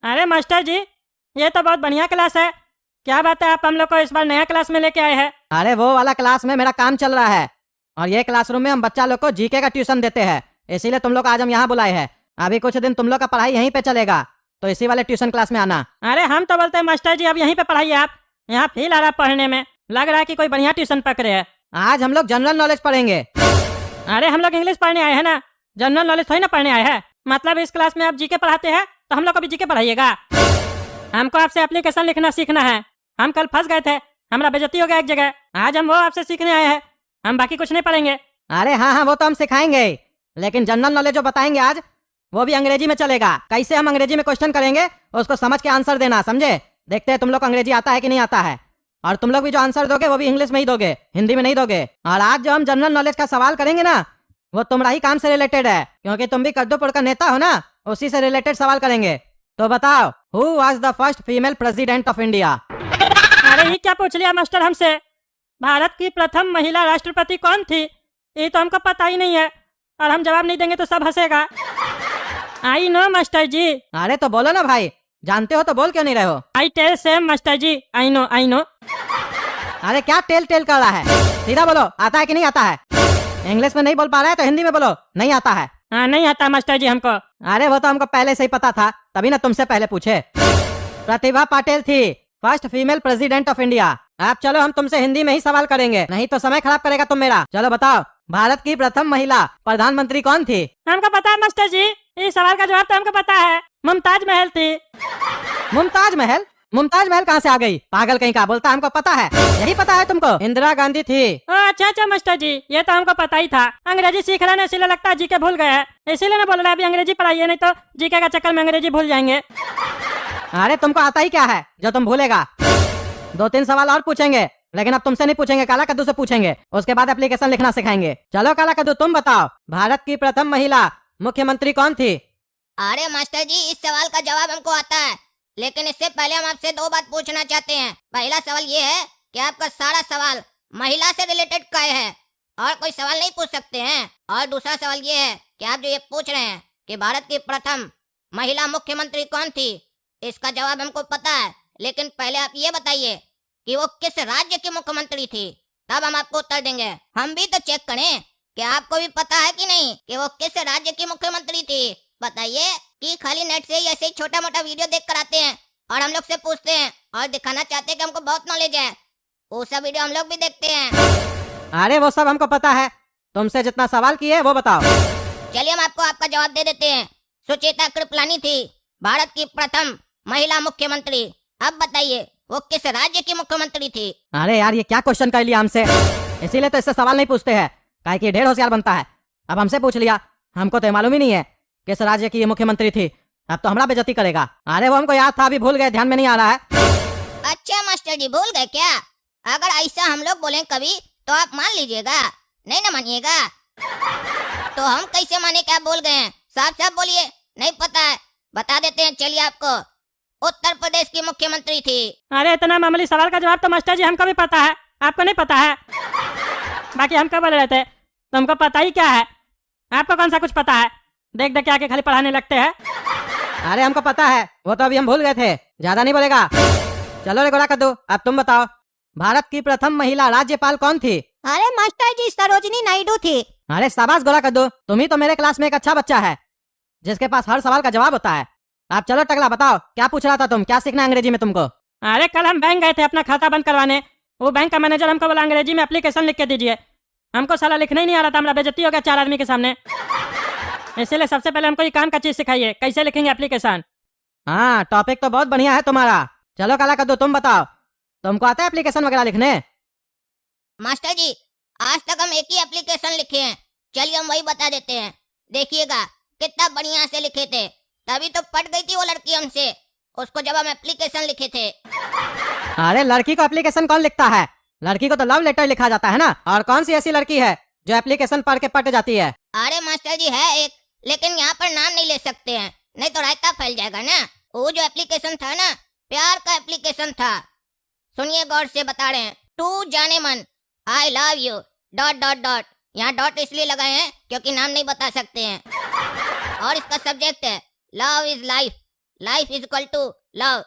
अरे मास्टर जी, ये तो बहुत बढ़िया क्लास है। क्या बात है, आप हम लोग को इस बार नया क्लास में लेके आए हैं। अरे वो वाला क्लास में मेरा काम चल रहा है और ये क्लासरूम में हम बच्चा लोग को जीके का ट्यूशन देते हैं, इसीलिए तुम लोग आज हम यहाँ बुलाए हैं। अभी कुछ दिन तुम लोग का पढ़ाई यहीं पे चलेगा, तो इसी वाले ट्यूशन क्लास में आना। अरे हम तो बोलते हैं मास्टर जी अब यहीं पे पढ़ाइए, आप यहाँ फील आ रहा पढ़ने में, लग रहा है कि कोई बढ़िया ट्यूशन पकड़े है। आज हम लोग जनरल नॉलेज पढ़ेंगे। अरे हम लोग इंग्लिश पढ़ने आए हैं ना, जनरल नॉलेज थोड़ी ना पढ़ने आए हैं। मतलब इस क्लास में आप जीके पढ़ाते हैं तो हम लोग को भी जीके पढ़ाइएगा। हमको आपसे एप्लीकेशन लिखना सीखना है। हम कल फंस गए थे, हमारा बेइज्जती हो गया एक जगह। आज हम वो आपसे सीखने आए हैं, हम बाकी कुछ नहीं पढ़ेंगे। अरे हाँ हाँ, वो तो हम सिखाएंगे, लेकिन जनरल नॉलेज जो बताएंगे आज वो भी अंग्रेजी में चलेगा। कैसे हम अंग्रेजी में क्वेश्चन करेंगे उसको समझ के आंसर देना, समझे? देखते हैं तुम लोग को अंग्रेजी आता है कि नहीं आता है। और तुम लोग भी जो आंसर दोगे वो भी इंग्लिश में ही दोगे, हिंदी में नहीं दोगे। और आज जो हम जनरल नॉलेज का सवाल करेंगे ना, वो तुम्हारा ही काम से रिलेटेड है, क्योंकि तुम भी कद्दूपुर का नेता हो ना, उसी से रिलेटेड सवाल करेंगे। तो बताओ, who was the first female president of India? अरे ये क्या पूछ लिया मास्टर हमसे? भारत की प्रथम महिला राष्ट्रपति कौन थी, ये तो हमको पता ही नहीं है, और हम जवाब नहीं देंगे तो सब हंसेगा। आई नो मास्टर जी। अरे तो बोलो ना भाई, जानते हो तो बोल क्यों नहीं रहे हो? आई टेल सेम मास्टर जी, आई नो आई नो। अरे क्या टेल टेल कर रहा है? सीधा बोलो, आता है कि नहीं आता है? इंग्लिश में नहीं बोल पा रहा है तो हिंदी में बोलो, नहीं आता है। हाँ नहीं आता मास्टर जी हमको। अरे वो तो हमको पहले से ही पता था, तभी ना तुमसे पहले पूछे। प्रतिभा पाटिल थी first female president of India. अब चलो हम तुमसे हिंदी में ही सवाल करेंगे, नहीं तो समय खराब करेगा तुम मेरा। चलो बताओ, भारत की प्रथम महिला प्रधानमंत्री कौन थी? हमको पता है मास्टर जी, इस सवाल का जवाब तो हमको पता है, मुमताज महल थी। मुमताज महल? मुमताज महल कहाँ से आ गई? पागल कहीं का, बोलता हमको पता है। यही पता है तुमको? इंदिरा गांधी थी। अच्छा अच्छा मास्टर जी, ये तो हमको पता ही था। अंग्रेजी सीख रहा है इसीलिए लगता है जीके भूल गए हैं, इसीलिए ना बोल रहा है अभी अंग्रेजी पढ़ाइए, नहीं तो जीके का चक्कर में अंग्रेजी भूल जाएंगे। अरे तुमको आता ही क्या है जो तुम भूलेगा? 2-3 सवाल और पूछेंगे, लेकिन अब तुमसे नहीं पूछेंगे, काला कद्दू से पूछेंगे। उसके बाद एप्लीकेशन लिखना सिखाएंगे। चलो काला कद्दू, तुम बताओ, भारत की प्रथम महिला मुख्यमंत्री कौन थी? अरे मास्टर जी, इस सवाल का जवाब हमको आता है, लेकिन इससे पहले हम आपसे 2 बात पूछना चाहते हैं। पहला सवाल ये है कि आपका सारा सवाल महिला से रिलेटेड का है और कोई सवाल नहीं पूछ सकते हैं। और दूसरा सवाल ये है कि आप जो ये पूछ रहे हैं कि भारत की प्रथम महिला मुख्यमंत्री कौन थी, इसका जवाब हमको पता है, लेकिन पहले आप ये बताइए कि वो किस राज्य की मुख्यमंत्री थी, तब हम आपको उत्तर देंगे। हम भी तो चेक करें कि आपको भी पता है कि नहीं कि वो किस राज्य की मुख्यमंत्री थी। बताइए कि खाली नेट से ही ऐसे ही छोटा मोटा वीडियो देख कर आते हैं और हम लोग से पूछते हैं और दिखाना चाहते हैं कि हमको बहुत नॉलेज है, वो सब वीडियो हम लोग भी देखते हैं। अरे वो सब हमको पता है, तुमसे जितना सवाल किए वो बताओ। चलिए हम आपको आपका जवाब दे देते हैं। सुचेता कृपलानी थी भारत की प्रथम महिला मुख्यमंत्री। अब बताइए वो किस राज्य की मुख्यमंत्री थी? अरे यार, ये क्या क्वेश्चन कर लिया हमसे, इसीलिए तो इससे सवाल नहीं पूछते हैं, काहे कि ढेर होशियार बनता है। अब हमसे पूछ लिया, हमको तो मालूम ही नहीं है किस राज्य की ये मुख्यमंत्री थी, अब तो हमारा बेइज्जती करेगा। अरे वो हमको याद था, अभी भूल गए, ध्यान में नहीं आ रहा है। अच्छा मास्टर जी, भूल गए क्या? अगर ऐसा हम लोग बोले कभी तो आप मान लीजिएगा, नहीं ना मानिएगा? तो हम कैसे माने क्या बोल गए हैं? साफ साफ बोलिए, नहीं पता है, बता देते हैं। चलिए, आपको उत्तर प्रदेश की मुख्यमंत्री थी। अरे इतना मामूली सवाल का जवाब तो मास्टर जी हमको भी पता है, आपको नहीं पता है? बाकी हम क्या बोल रहे थे, तुमको पता ही क्या है? आपको कौन सा कुछ पता है? देख देख के आके खाली पढ़ाने लगते हैं। अरे हमको पता है, वो तो अभी हम भूल गए थे, ज्यादा नहीं बोलेगा। चलो रे गोरा कद्दू, अब तुम बताओ, भारत की प्रथम महिला राज्यपाल कौन थी? अरे मास्टर जी, सरोजिनी नायडू थी। अरे शाबाश गोरा कद्दू, तुम ही तो मेरे क्लास में एक अच्छा बच्चा है जिसके पास हर सवाल का जवाब होता है। आप चलो टकला, बताओ क्या पूछ रहा था तुम, क्या सीखना अंग्रेजी में तुमको? अरे कल हम बैंक गए थे अपना खाता बंद करवाने, वो बैंक का मैनेजर हमको बोला अंग्रेजी में एप्लीकेशन लिख के दीजिए। हमको साला लिखना ही नहीं आ रहा था, हमारा बेइज्जती हो गया 4 आदमी के सामने। इसलिए सबसे पहले हमको ये काम का चीज सिखाइए, कैसे लिखेंगे एप्लीकेशन। हाँ, टॉपिक तो बहुत बढ़िया है तुम्हारा। चलो काला कद्दू, तुम बताओ, तुमको आता है एप्लीकेशन वगैरह लिखने? मास्टर जी, आज तक हम एक ही एप्लीकेशन लिखे हैं, चलिए हम वही बता देते हैं। देखिएगा कितना बढ़िया से लिखे थे, तभी तो पट गई थी वो लड़की हमसे, उसको जब हम एप्लीकेशन लिखे थे। अरे लड़की को एप्लीकेशन कौन लिखता है? लड़की को तो लव लेटर लिखा जाता है ना। और कौन सी ऐसी लड़की है जो एप्लीकेशन पढ़ के पट जाती है? अरे मास्टर जी है एक, लेकिन यहाँ पर नाम नहीं ले सकते हैं, नहीं तो रायता फैल जाएगा ना। वो जो एप्लीकेशन था ना, प्यार का एप्लीकेशन था। सुनिए गौर से बता रहे हैं। टू जाने मन, I love U dot dot dot, यहाँ डॉट इसलिए लगाए हैं क्योंकि नाम नहीं बता सकते हैं। और इसका सब्जेक्ट है love is life, life is equal to love.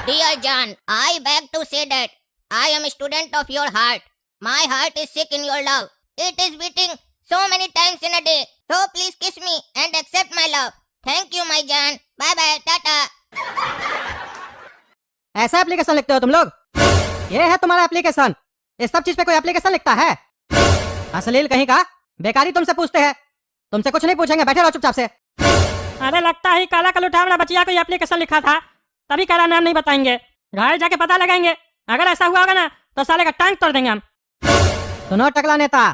Dear John, I beg to say that I am student of your heart. My heart is sick in your love. It is beating so many times in a day. So please kiss me and accept my love. Thank you, my John. Bye bye, tata. ऐसा application लिखते हो तुम लोग? ये है तुम्हारा application? इस सब चीज पे कोई एप्लीकेशन लिखता है? अश्लील कहीं का। बेकारी तुमसे पूछते हैं, तुमसे कुछ नहीं पूछेंगे, बैठे रहो चुपचाप से। अरे लगता है काला कलूठा वाला बचिया कोई एप्लीकेशन लिखा था, तभी काला नाम नहीं बताएंगे। घर जाके पता लगाएंगे, अगर ऐसा हुआ होगा ना तो साले का टांग तोड़ देंगे हम। सुनो टकला नेता,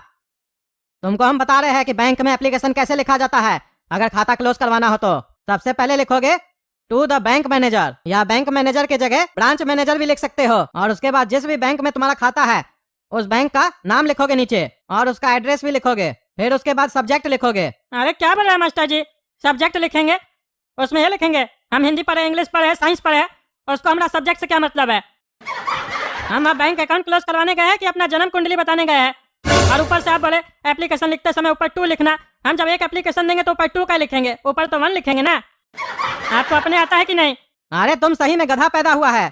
तुमको हम बता रहे हैं कि बैंक में एप्लीकेशन कैसे लिखा जाता है। अगर खाता क्लोज करवाना हो तो सबसे पहले लिखोगे टू द बैंक मैनेजर, या बैंक मैनेजर की जगह ब्रांच मैनेजर भी लिख सकते हो। और उसके बाद जिस भी बैंक में तुम्हारा खाता है उस बैंक का नाम लिखोगे नीचे, और उसका एड्रेस भी लिखोगे। फिर उसके बाद सब्जेक्ट लिखोगे। अरे क्या बोल रहे हैं मास्टर जी, सब्जेक्ट लिखेंगे? उसमें ये लिखेंगे हम हिंदी पढ़े, इंग्लिश पढ़े, साइंस पढ़े, उसको हमारा सब्जेक्ट से क्या मतलब है? हम अब बैंक अकाउंट क्लोज करवाने गए हैं कि अपना जन्म कुंडली बताने गए हैं? और ऊपर से आप बोले एप्लीकेशन लिखते समय ऊपर 2 लिखना। हम जब एक एप्लीकेशन देंगे तो ऊपर 2 का लिखेंगे, ऊपर तो 1 लिखेंगे ना। आपको अपने आता है कि नहीं? अरे तुम सही में गधा पैदा हुआ है।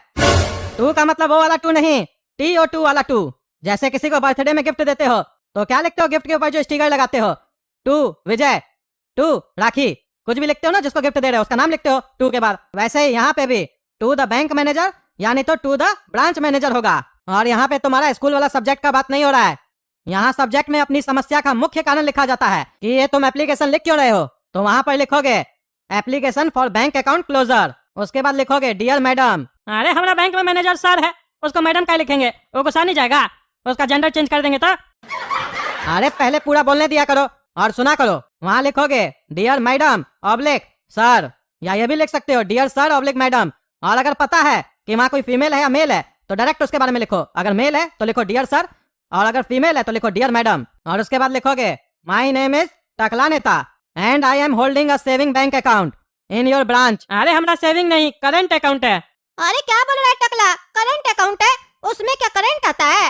2 का मतलब वो वाला 2 नहीं, TO2 वाला 2। जैसे किसी को बर्थडे में गिफ्ट देते हो तो क्या लिखते हो गिफ्ट के ऊपर जो स्टिकर लगाते हो? 2 विजय, 2 राखी, कुछ भी लिखते हो ना जिसको गिफ्ट दे रहे हो उसका नाम लिखते हो 2 के बाद। वैसे ही यहाँ पे भी टू द बैंक मैनेजर यानी तो टू द ब्रांच मैनेजर होगा। और यहाँ पे तुम्हारा स्कूल वाला सब्जेक्ट का बात नहीं हो रहा है। यहाँ सब्जेक्ट में अपनी समस्या का मुख्य कारण लिखा जाता है कि ये तुम एप्लीकेशन लिख क्यों रहे हो। तो वहाँ पर लिखोगे application for bank account closure. उसके बाद लिखोगे डियर मैडम। अरे हमारा बैंक में मैनेजर सर है, उसको मैडम क्या लिखेंगे? वो गुस्सा नहीं जाएगा? उसका जेंडर चेंज कर देंगे तो? अरे पहले पूरा बोलने दिया करो और सुना करो। वहाँ लिखोगे डियर मैडम ऑब्लिक सर, या ये भी लिख सकते हो डियर सर ऑब्लिक मैडम। और अगर पता है कि वहाँ कोई फीमेल है या मेल है तो डायरेक्ट उसके बारे में लिखो। अगर मेल है तो लिखो डियर सर, और अगर फीमेल है तो लिखो डियर मैडम। और उसके बाद लिखोगे माई नेम इज टकला नेता and I am holding a saving bank account in your branch. अरे हमारा सेविंग नहीं, करंट अकाउंट है। अरे क्या बोल रहा है टकला? करंट अकाउंट है? उसमें क्या करंट आता है?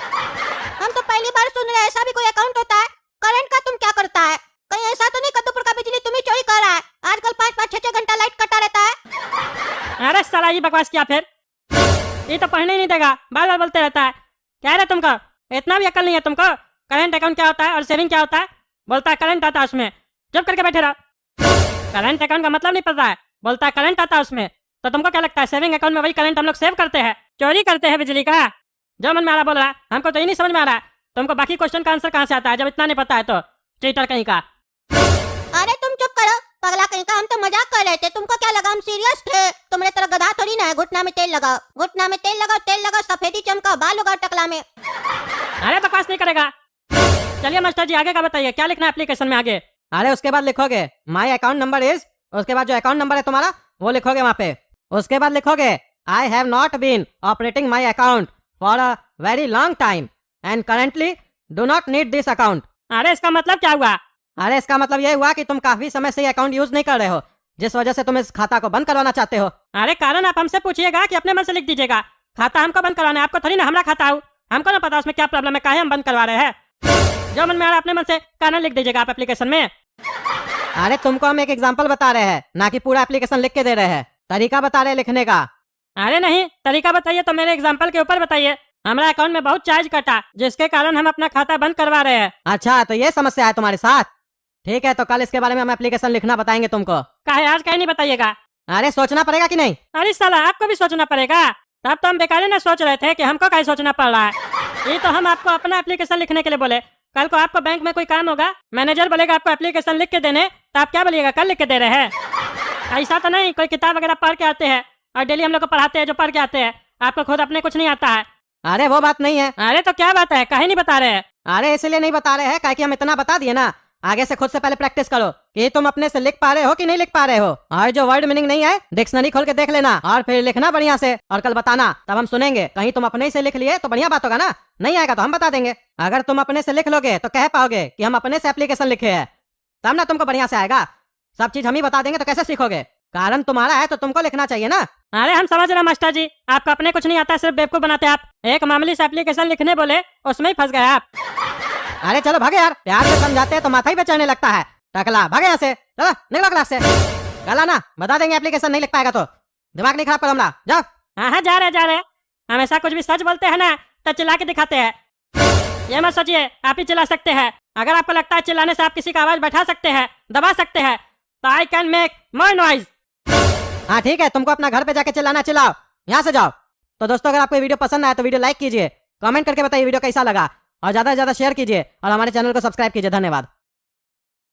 हम तो पहली बार सुन रहे हैं ऐसा भी कोई अकाउंट होता है। करंट का तुम क्या करता है? कहीं ऐसा तो नहीं कद्दूपुर का बिजली तुम ही चोरी कर रहा है? आजकल 5-5, 6-6 घंटा लाइट कटा रहता है। अरे साला ये बकवास किया फिर, ये तो पढ़ने ही नहीं देगा, बार बार बोलते रहता है। क्या है तुमको, इतना भी अकल नहीं है तुमको? करंट अकाउंट क्या होता है और सेविंग क्या होता है? बोलता है करंट आता है उसमें, चुप करके बैठे रहो। करंट अकाउंट का मतलब नहीं पता है, बोलता है करंट आता है उसमें। तो तुमको क्या लगता है सेविंग अकाउंट में वही करंट हम लोग सेव करते हैं? चोरी करते हैं बिजली का? जो मन में आ रहा बोल रहा है, हमको तो ये नहीं समझ में आ रहा है तुमको बाकी क्वेश्चन का आंसर कहाँ से आता है जब इतना नहीं पता है तो? चीटर कहीं का। अरे तुम चुप करो पगला कहीं का, हम तो मजाक कर रहे थे। तुमको क्या लगा हम सीरियस थे? तुम्हारे तरह गधा थोड़ी ना है। घुटना में तेल लगाओ, घुटना में तेल लगाओ, तेल लगाओ, सफेदी चमकाओ, बाल लगाओ टकला में। अरे बकवास नहीं करेगा। चलिए मास्टर जी आगे का बताइए, क्या लिखना है एप्लीकेशन में आगे? अरे उसके बाद लिखोगे माई अकाउंट नंबर इज, उसके बाद जो अकाउंट नंबर है तुम्हारा वो लिखोगे वहाँ पे। उसके बाद लिखोगे I have not been operating my account for a very long time and currently do not need this account. अरे इसका मतलब क्या हुआ? अरे इसका मतलब ये हुआ कि तुम काफी समय से ये अकाउंट यूज नहीं कर रहे हो, जिस वजह से तुम इस खाता को बंद करवाना चाहते हो। अरे कारण आप हमसे पूछिएगा कि अपने मन से लिख दीजिएगा। खाता हमको बंद करवाना है, आपको थोड़ी ना हमारा खाता हो। हमको ना पता उसमें क्या प्रॉब्लम है, काहे हम बंद करवा रहे हैं। जो मन में आ रहा अपने मन से कारण लिख दीजिएगा आप एप्लीकेशन में। अरे तुमको हम एक एग्जांपल बता रहे हैं, ना कि पूरा एप्लीकेशन लिख के दे रहे हैं। तरीका बता रहे हैं लिखने का। अरे नहीं, तरीका बताइए तो मेरे एग्जाम्पल के ऊपर बताइए। हमारा अकाउंट में बहुत चार्ज कटा जिसके कारण हम अपना खाता बंद करवा रहे हैं। अच्छा तो ये समस्या है तुम्हारे साथ? ठीक है तो कल इसके बारे में हम एप्लीकेशन लिखना बताएंगे तुमको। काहे आज कहीं नहीं बताइएगा? अरे सोचना पड़ेगा कि नहीं? अरे साला आपको भी सोचना पड़ेगा। तब तो हम बेकार ना सोच रहे थे कि हमको काहे सोचना पड़ रहा है। ये तो हम आपको अपना एप्लीकेशन लिखने के लिए बोले। कल को आपको बैंक में कोई काम होगा, मैनेजर बोलेगा आपको एप्लीकेशन लिख के देने, तो आप क्या बोलिएगा कल लिख के दे रहे हैं? ऐसा तो नहीं कोई किताब वगैरह पढ़ के आते हैं और डेली हम लोग को पढ़ाते हैं जो पढ़ के आते हैं, आपको खुद अपने कुछ नहीं आता है। अरे वो बात नहीं है। अरे तो क्या बात है, काहे नहीं बता रहे हैं? अरे इसलिए नहीं बता रहे हैं काहे कि हम इतना बता दिए ना। आगे से खुद से पहले प्रैक्टिस करो कि तुम अपने से लिख पा रहे हो कि नहीं लिख पा रहे हो। और जो वर्ड मीनिंग नहीं है डिक्शनरी खोल के देख लेना और फिर लिखना बढ़िया से, और कल बताना, तब हम सुनेंगे। कहीं तुम अपने से लिख लिए तो बढ़िया बात होगा ना, नहीं आएगा तो हम बता देंगे। अगर तुम अपने से लिख लोगे तो कह पाओगे कि हम अपने से एप्लीकेशन लिखे हैं, तब ना तुमको बढ़िया से आएगा। सब चीज हम ही बता देंगे तो कैसे सीखोगे? कारण तुम्हारा है तो तुमको लिखना चाहिए ना। अरे हम समझ रहे हैं मास्टर जी, आपको अपने कुछ नहीं आता, सिर्फ बेवकूफ बनाते आप। एक मामूली से एप्लीकेशन लिखने बोले उसमें ही फंस गए आप। अरे चलो भागे यार, प्यार से समझाते हैं तो माथा ही पे चढ़ने लगता है। टकला भागे यहाँ से, चलो निकलो क्लास से। कल आना, बता देंगे एप्लीकेशन नहीं लिख पाएगा तो। दिमाग नहीं खराब करो हमारा, जाओ। हाँ जा रहे हमेशा कुछ भी सच बोलते हैं ना तो चिल्ला के दिखाते हैं। ये मत सोचिए आप ही चिल्ला सकते हैं। अगर आपको लगता है चिल्लाने से आप किसी का आवाज बैठा सकते हैं, दबा सकते हैं, तो I can make more noise. हाँ ठीक है, तुमको अपना घर पे जाके चिल्लाना, चिल्लाओ, यहाँ से जाओ। तो दोस्तों, अगर आपको वीडियो पसंद आया तो वीडियो लाइक कीजिए, कमेंट करके बताइए वीडियो कैसा लगा, और ज्यादा से ज्यादा शेयर कीजिए और हमारे चैनल को सब्सक्राइब कीजिए। धन्यवाद।